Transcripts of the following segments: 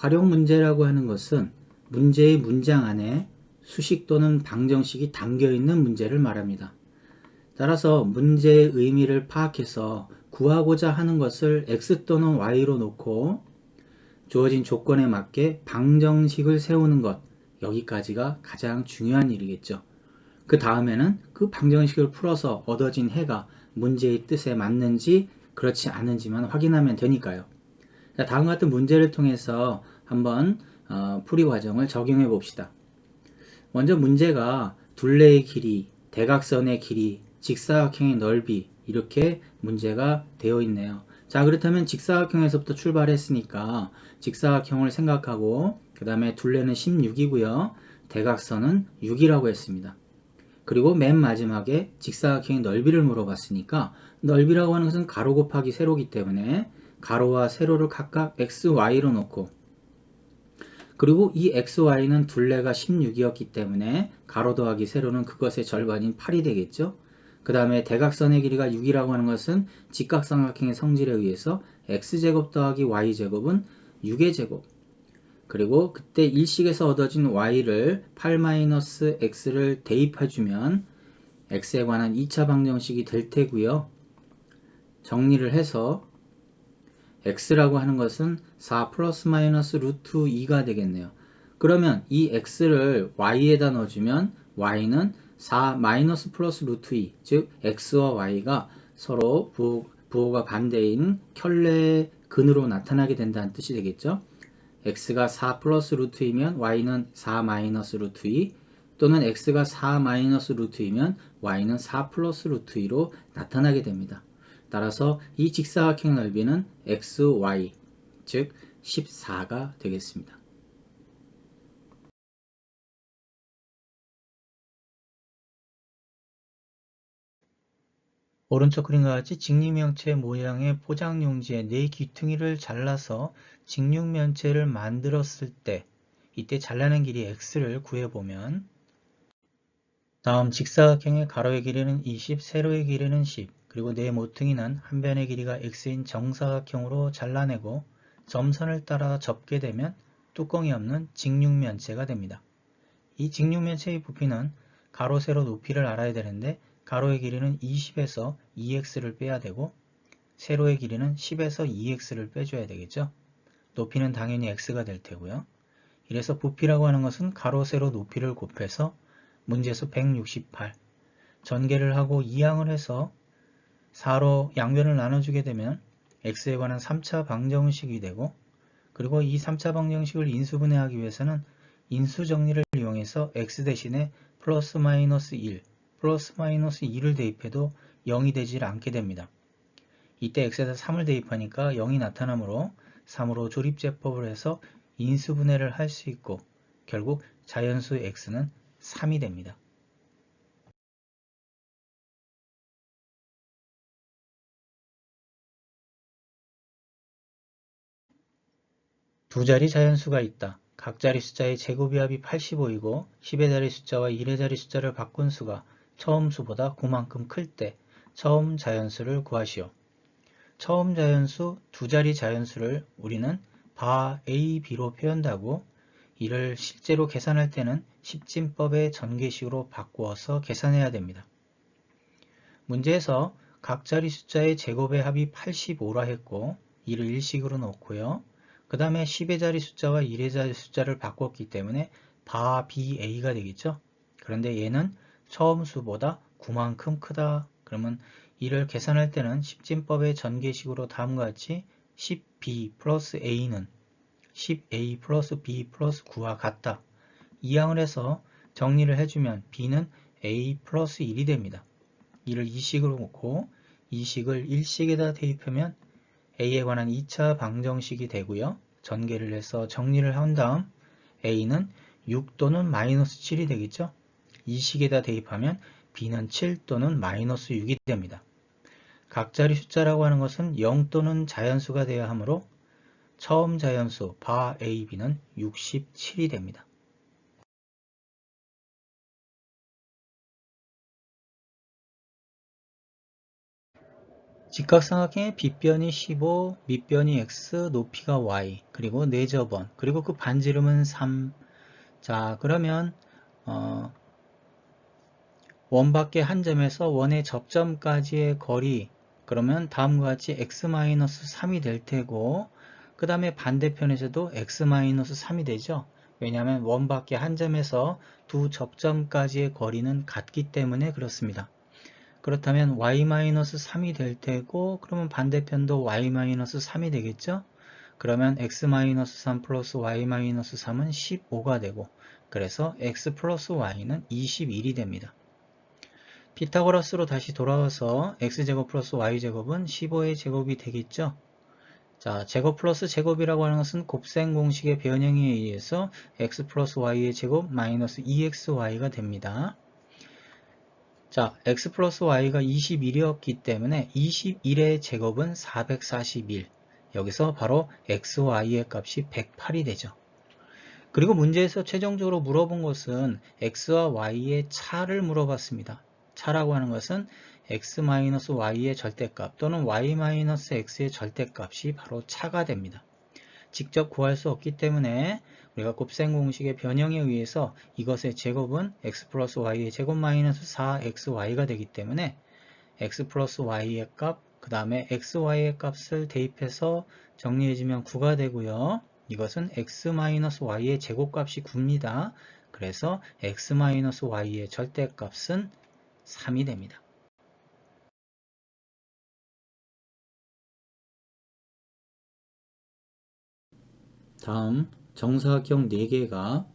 활용 문제라고 하는 것은 문제의 문장 안에 수식 또는 방정식이 담겨 있는 문제를 말합니다. 따라서 문제의 의미를 파악해서 구하고자 하는 것을 x 또는 y로 놓고 주어진 조건에 맞게 방정식을 세우는 것, 여기까지가 가장 중요한 일이겠죠. 그 다음에는 그 방정식을 풀어서 얻어진 해가 문제의 뜻에 맞는지 그렇지 않은지만 확인하면 되니까요. 자, 다음 같은 문제를 통해서 한번 풀이 과정을 적용해 봅시다. 먼저 문제가 둘레의 길이, 대각선의 길이, 직사각형의 넓이 이렇게 문제가 되어 있네요. 자, 그렇다면 직사각형에서부터 출발했으니까 직사각형을 생각하고 그 다음에 둘레는 16이고요. 대각선은 6이라고 했습니다. 그리고 맨 마지막에 직사각형의 넓이를 물어봤으니까 넓이라고 하는 것은 가로 곱하기 세로이기 때문에 가로와 세로를 각각 x, y로 놓고 그리고 이 xy는 둘레가 16이었기 때문에 가로 더하기 세로는 그것의 절반인 8이 되겠죠. 그 다음에 대각선의 길이가 6이라고 하는 것은 직각삼각형의 성질에 의해서 x제곱 더하기 y제곱은 6의 제곱, 그리고 그때 일식에서 얻어진 y를 8-x를 대입해주면 x에 관한 2차 방정식이 될 테고요. 정리를 해서 x라고 하는 것은 4 플러스 마이너스 루트 2가 되겠네요. 그러면 이 x를 y에다 넣어주면 y는 4 마이너스 플러스 루트 2, 즉 x와 y가 서로 부호가 반대인 켤레의 근으로 나타나게 된다는 뜻이 되겠죠. x가 4 플러스 루트 2면 y는 4 마이너스 루트 2, 또는 x가 4 마이너스 루트 2면 y는 4 플러스 루트 2로 나타나게 됩니다. 따라서 이 직사각형 넓이는 xy, 즉 14가 되겠습니다. 오른쪽 그림과 같이 직립면체 모양의 포장용지에 네 귀퉁이를 잘라서 직육면체를 만들었을 때 이때 잘라낸 길이 x를 구해보면 다음 직사각형의 가로의 길이는 20, 세로의 길이는 10, 그리고 네 모퉁이는 한 변의 길이가 x인 정사각형으로 잘라내고 점선을 따라 접게 되면 뚜껑이 없는 직육면체가 됩니다. 이 직육면체의 부피는 가로, 세로 높이를 알아야 되는데 가로의 길이는 20에서 2x를 빼야 되고 세로의 길이는 10에서 2x를 빼줘야 되겠죠. 높이는 당연히 x가 될 테고요. 이래서 부피라고 하는 것은 가로, 세로 높이를 곱해서 문제수 168, 전개를 하고 이항을 해서 4로 양변을 나눠주게 되면 x에 관한 3차 방정식이 되고, 그리고 이 3차 방정식을 인수분해하기 위해서는 인수정리를 이용해서 x 대신에 플러스 마이너스 1, 플러스 마이너스 2를 대입해도 0이 되질 않게 됩니다. 이때 x에다 3을 대입하니까 0이 나타나므로 3으로 조립제법을 해서 인수분해를 할 수 있고 결국 자연수 x는 3이 됩니다. 두 자리 자연수가 있다. 각 자리 숫자의 제곱의 합이 85이고 10의 자리 숫자와 1의 자리 숫자를 바꾼 수가 처음 수보다 9만큼 클 때 처음 자연수를 구하시오. 처음 자연수 두 자리 자연수를 우리는 바 A, B로 표현하고 이를 실제로 계산할 때는 십진법의 전개식으로 바꾸어서 계산해야 됩니다. 문제에서 각 자리 숫자의 제곱의 합이 85라 했고 이를 일식으로 놓고요. 그 다음에 10의 자리 숫자와 1의 자리 숫자를 바꿨기 때문에 바 BA가 되겠죠. 그런데 얘는 처음 수보다 9만큼 크다. 그러면 이를 계산할 때는 십진법의 전개식으로 다음과 같이 10B 플러스 A는 10A 플러스 B 플러스 9와 같다. 이항을 해서 정리를 해주면 B는 A 플러스 1이 됩니다. 이를 2식으로 놓고 2식을 1식에다 대입하면 A에 관한 2차 방정식이 되고요. 전개를 해서 정리를 한 다음 A는 6 또는 마이너스 7이 되겠죠. 2식에다 대입하면 B는 7 또는 마이너스 6이 됩니다. 각자리 숫자라고 하는 것은 0 또는 자연수가 되어야 하므로 처음 자연수 바 A, B는 67이 됩니다. 직각삼각형의 빗변이 15, 밑변이 x, 높이가 y, 그리고 4저번, 그리고 그 반지름은 3. 자, 그러면 원 밖의 한 점에서 원의 접점까지의 거리, 그러면 다음과 같이 x-3이 될 테고, 그 다음에 반대편에서도 x-3이 되죠. 왜냐하면 원 밖의 한 점에서 두 접점까지의 거리는 같기 때문에 그렇습니다. 그렇다면 y-3이 될 테고, 그러면 반대편도 y-3이 되겠죠. 그러면 x-3 플러스 y-3은 15가 되고, 그래서 x 플러스 y는 21이 됩니다. 피타고라스로 다시 돌아와서 x제곱 플러스 y제곱은 15의 제곱이 되겠죠. 자, 제곱 플러스 제곱이라고 하는 것은 곱셈 공식의 변형에 의해서 x 플러스 y의 제곱 마이너스 2xy가 됩니다. 자, x 플러스 y가 21이었기 때문에 21의 제곱은 441. 여기서 바로 xy의 값이 108이 되죠. 그리고 문제에서 최종적으로 물어본 것은 x와 y의 차를 물어봤습니다. 차라고 하는 것은 x-y의 절대값 또는 y-x의 절대값이 바로 차가 됩니다. 직접 구할 수 없기 때문에 우리가 곱셈 공식의 변형에 의해서 이것의 제곱은 x 플러스 y의 제곱 마이너스 4xy가 되기 때문에 x 플러스 y의 값, 그 다음에 xy의 값을 대입해서 정리해주면 9가 되고요. 이것은 x-y의 제곱값이 9입니다. 그래서 x-y의 절대값은 3이 됩니다. 다음 정사각형 4개가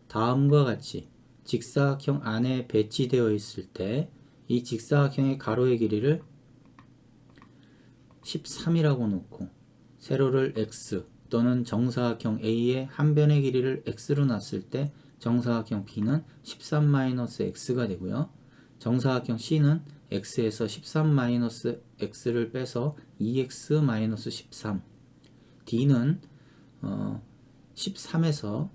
다음과 같이 직사각형 안에 배치되어 있을 때 이 직사각형의 가로의 길이를 13이라고 놓고 세로를 x 또는 정사각형 A의 한 변의 길이를 x로 놨을 때 정사각형 B는 13-x가 되고요. 정사각형 C는 x에서 13-x를 빼서 2x-13, D는 13에서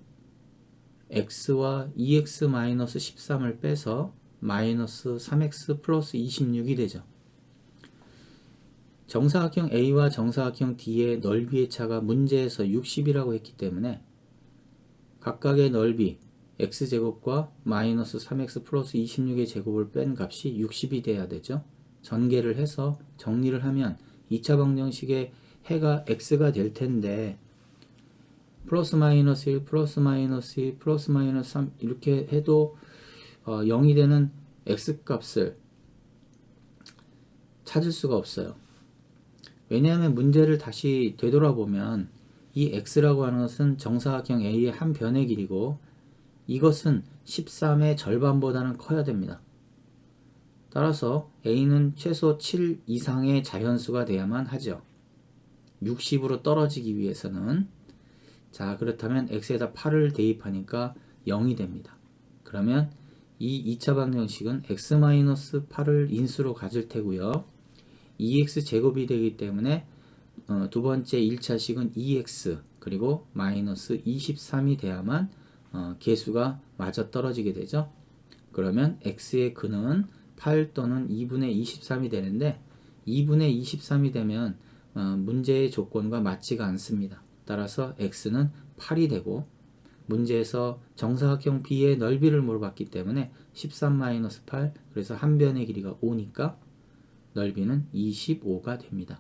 x와 2x-13을 빼서 마이너스 3x 플러스 26이 되죠. 정사각형 A와 정사각형 D의 넓이의 차가 문제에서 60이라고 했기 때문에 각각의 넓이 x제곱과 마이너스 3x 플러스 26의 제곱을 뺀 값이 60이 돼야 되죠. 전개를 해서 정리를 하면 2차 방정식의 해가 x가 될 텐데 플러스 마이너스 1, 플러스 마이너스 2, 플러스 마이너스 3 이렇게 해도 0이 되는 x값을 찾을 수가 없어요. 왜냐하면 문제를 다시 되돌아보면 이 x라고 하는 것은 정사각형 A의 한 변의 길이고 이것은 13의 절반보다는 커야 됩니다. 따라서 A는 최소 7 이상의 자연수가 돼야만 하죠. 60으로 떨어지기 위해서는. 자, 그렇다면 x에다 8을 대입하니까 0이 됩니다. 그러면 이 2차 방정식은 x-8을 인수로 가질 테고요. 2x 제곱이 되기 때문에 두 번째 1차식은 2x 그리고 마이너스 23이 돼야만 개수가 맞아떨어지게 되죠. 그러면 x의 근은 8 또는 2분의 23이 되는데 2분의 23이 되면 문제의 조건과 맞지가 않습니다. 따라서 x는 8이 되고 문제에서 정사각형 B의 넓이를 물어봤기 때문에 13-8 그래서 한 변의 길이가 5니까 넓이는 25가 됩니다.